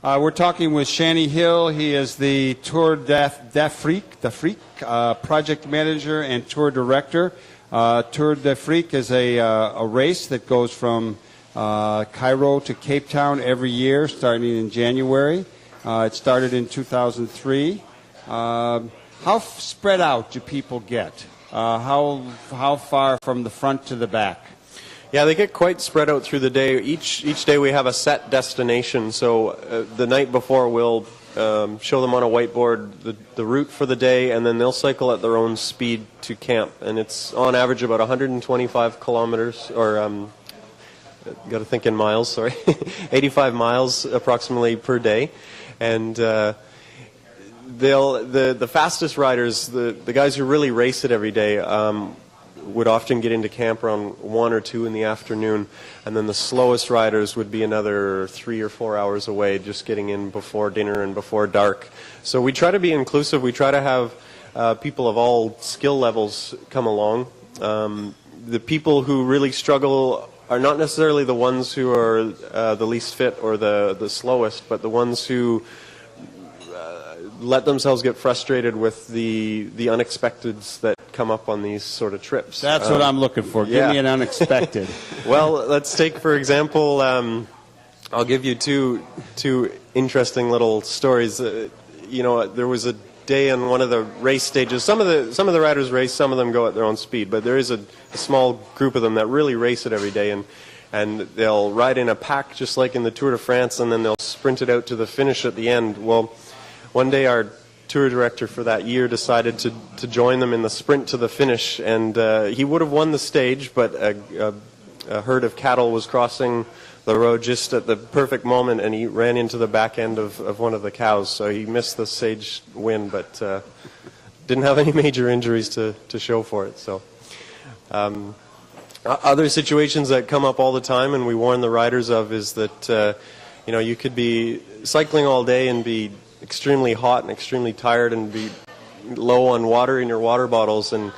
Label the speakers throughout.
Speaker 1: We're talking with Shanny Hill. He is the Tour de Frique project manager and tour director. Tour de Frique is a race that goes from Cairo to Cape Town every year, starting in January. It started in 2003. How spread out do people get? How far from the front to the back?
Speaker 2: Yeah, they get quite spread out through the day. Each day we have a set destination. So the night before we'll show them on a whiteboard the route for the day, and then they'll cycle at their own speed to camp. And it's on average about 125 kilometers, or got to think in miles, sorry, 85 miles approximately per day. And the fastest riders, the guys who really race it every day, would often get into camp around 1 or 2 in the afternoon, and then the slowest riders would be another 3 or 4 hours away, just getting in before dinner and before dark. So we try to be inclusive. We try to have people of all skill levels come along. The people who really struggle are not necessarily the ones who are the least fit or the slowest, but the ones who let themselves get frustrated with the unexpecteds that come up on these sort of trips.
Speaker 1: That's what I'm looking for. Give me an unexpected.
Speaker 2: Well, let's take, for example, I'll give you two interesting little stories. There was a day on one of the race stages. Some of the riders race, some of them go at their own speed, but there is a small group of them that really race it every day, and they'll ride in a pack just like in the Tour de France, and then they'll sprint it out to the finish at the end. Well, one day our tour director for that year decided to join them in the sprint to the finish, and he would have won the stage, but a herd of cattle was crossing the road just at the perfect moment, and he ran into the back end of one of the cows, so he missed the stage win, but didn't have any major injuries to show for it. So other situations that come up all the time and we warn the riders of is that you could be cycling all day and be extremely hot and extremely tired and be low on water in your water bottles and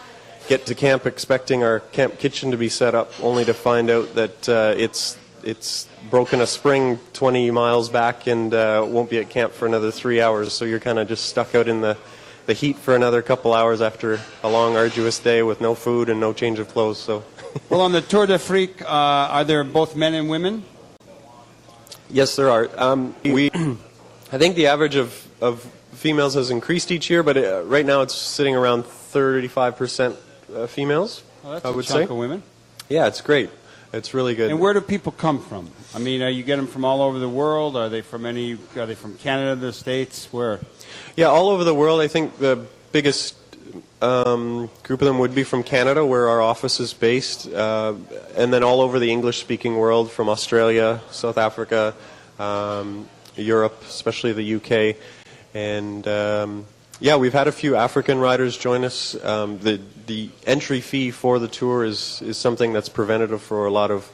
Speaker 2: get to camp expecting our camp kitchen to be set up, only to find out that it's broken a spring 20 miles back and won't be at camp for another 3 hours. So you're kind of just stuck out in the heat for another couple hours after a long, arduous day with no food and no change of clothes. So,
Speaker 1: well, on the Tour de Frique, are there both men and women?
Speaker 2: Yes, there are. I think the average of females has increased each year, but right now it's sitting around 35% females.
Speaker 1: Well, that's
Speaker 2: I would
Speaker 1: a chunk
Speaker 2: say.
Speaker 1: Of women.
Speaker 2: Yeah, it's great. It's really good.
Speaker 1: And where do people come from? I mean, you get them from all over the world? Are they from Canada, the States? Where?
Speaker 2: Yeah, all over the world. I think the biggest group of them would be from Canada, where our office is based, and then all over the English-speaking world, from Australia, South Africa, Europe, especially the UK, and we've had a few African riders join us. The entry fee for the tour is something that's preventative for a lot of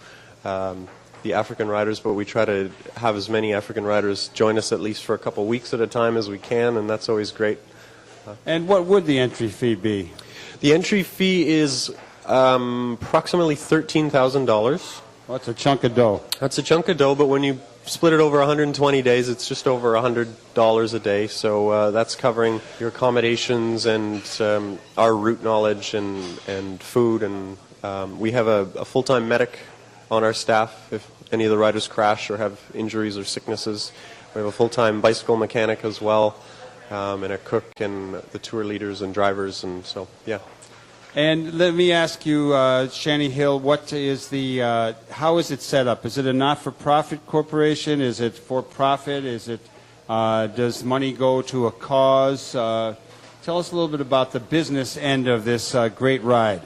Speaker 2: the African riders, but we try to have as many African riders join us at least for a couple weeks at a time as we can, and that's always great.
Speaker 1: And what would the entry fee be?
Speaker 2: The entry fee is approximately $13,000.
Speaker 1: Well, that's a chunk of dough.
Speaker 2: That's a chunk of dough, but when you split it over 120 days, it's just over $100 a day. So that's covering your accommodations and our route knowledge and food. And we have a full-time medic on our staff if any of the riders crash or have injuries or sicknesses. We have a full-time bicycle mechanic as well, and a cook and the tour leaders and drivers. And so, yeah.
Speaker 1: And let me ask you, Shanny Hill, what is how is it set up? Is it a not-for-profit corporation? Is it for-profit? Is it, does money go to a cause? Tell us a little bit about the business end of this great ride.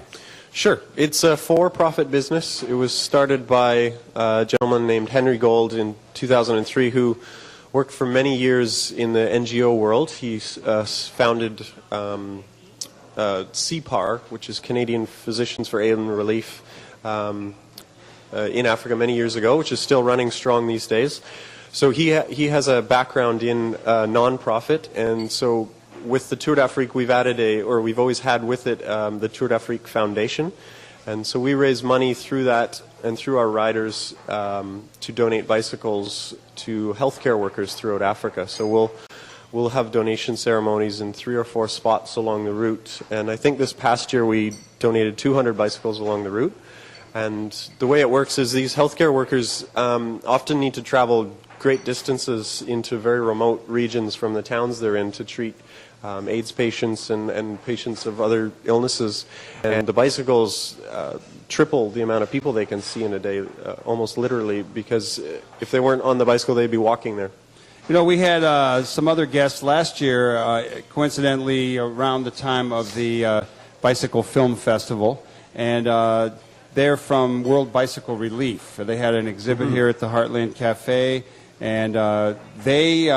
Speaker 2: Sure. It's a for-profit business. It was started by a gentleman named Henry Gold in 2003 who worked for many years in the NGO world. He founded CPAR, which is Canadian Physicians for Aid and Relief, in Africa many years ago, which is still running strong these days. So he has a background in non-profit, and so with the Tour d'Afrique, we've always had with it the Tour d'Afrique Foundation, and so we raise money through that and through our riders to donate bicycles to healthcare workers throughout Africa. So we'll have donation ceremonies in 3 or 4 spots along the route. And I think this past year we donated 200 bicycles along the route. And the way it works is these healthcare workers often need to travel great distances into very remote regions from the towns they're in to treat AIDS patients and patients of other illnesses. And the bicycles triple the amount of people they can see in a day, almost literally, because if they weren't on the bicycle, they'd be walking there.
Speaker 1: You know, we had some other guests last year, coincidentally around the time of the Bicycle Film Festival, and they're from World Bicycle Relief. They had an exhibit here at the Heartland Cafe, and they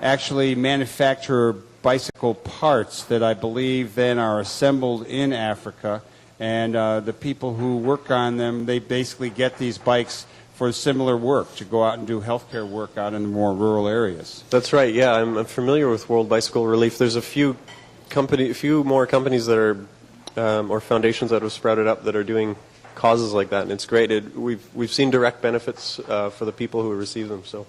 Speaker 1: actually manufacture bicycle parts that I believe then are assembled in Africa, and the people who work on them, they basically get these bikes for similar work, to go out and do healthcare work out in the more rural areas.
Speaker 2: That's right, yeah, I'm familiar with World Bicycle Relief. There's a few more companies that are, or foundations that have sprouted up that are doing causes like that, and it's great. We've seen direct benefits for the people who receive them. So,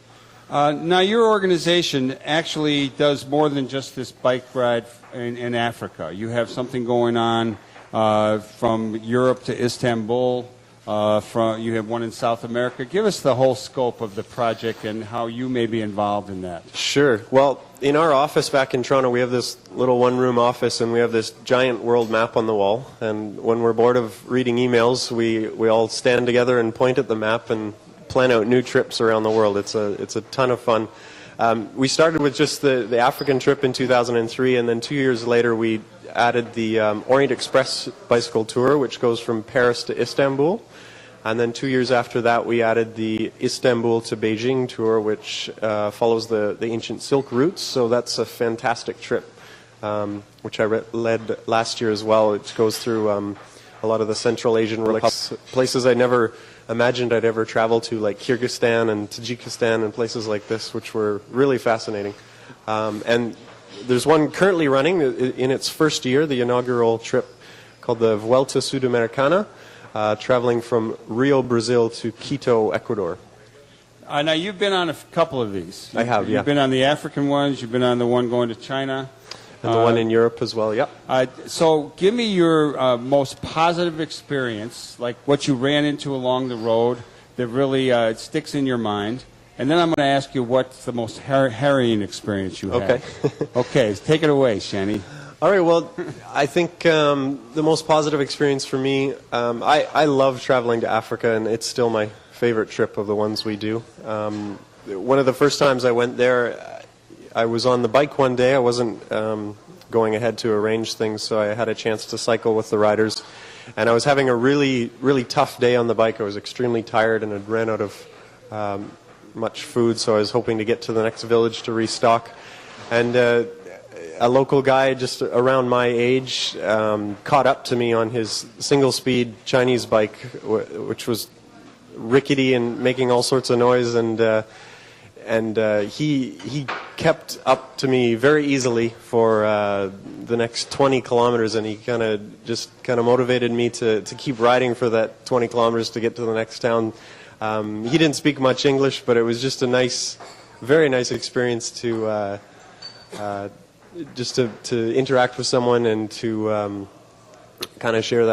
Speaker 1: now your organization actually does more than just this bike ride in Africa. You have something going on from Europe to Istanbul. You have one in South America. Give us the whole scope of the project and how you may be involved in that.
Speaker 2: Sure. Well, in our office back in Toronto, we have this little one-room office, and we have this giant world map on the wall. And when we're bored of reading emails, we all stand together and point at the map and plan out new trips around the world. It's a ton of fun. We started with just the African trip in 2003, and then 2 years later we added the Orient Express bicycle tour, which goes from Paris to Istanbul. And then 2 years after that, we added the Istanbul to Beijing tour, which follows the ancient Silk routes. So that's a fantastic trip, which I led last year as well. It goes through a lot of the Central Asian republics, places I never imagined I'd ever travel to, like Kyrgyzstan and Tajikistan and places like this, which were really fascinating. And there's one currently running in its first year, the inaugural trip called the Vuelta Sudamericana, traveling from Rio, Brazil to Quito, Ecuador.
Speaker 1: Now, you've been on a couple of these.
Speaker 2: I have, yeah.
Speaker 1: You've been on the African ones, you've been on the one going to China.
Speaker 2: And the one in Europe as well, yep.
Speaker 1: So give me your most positive experience, like what you ran into along the road that really sticks in your mind. And then I'm going to ask you what's the most harrowing experience you had.
Speaker 2: Okay.
Speaker 1: Okay, take it away, Shanny.
Speaker 2: All right, well, I think the most positive experience for me, I love traveling to Africa, and it's still my favorite trip of the ones we do. One of the first times I went there, I was on the bike one day. I wasn't going ahead to arrange things, so I had a chance to cycle with the riders. And I was having a really, really tough day on the bike. I was extremely tired and had ran out of much food, so I was hoping to get to the next village to restock. And a local guy just around my age caught up to me on his single-speed Chinese bike, which was rickety and making all sorts of noise, and he kept up to me very easily for the next 20 kilometers, and he kind of motivated me to keep riding for that 20 kilometers to get to the next town. He didn't speak much English, but it was just a very nice experience to interact with someone and to kind of share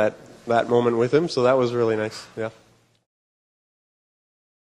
Speaker 2: that moment with him. So that was really nice. Yeah.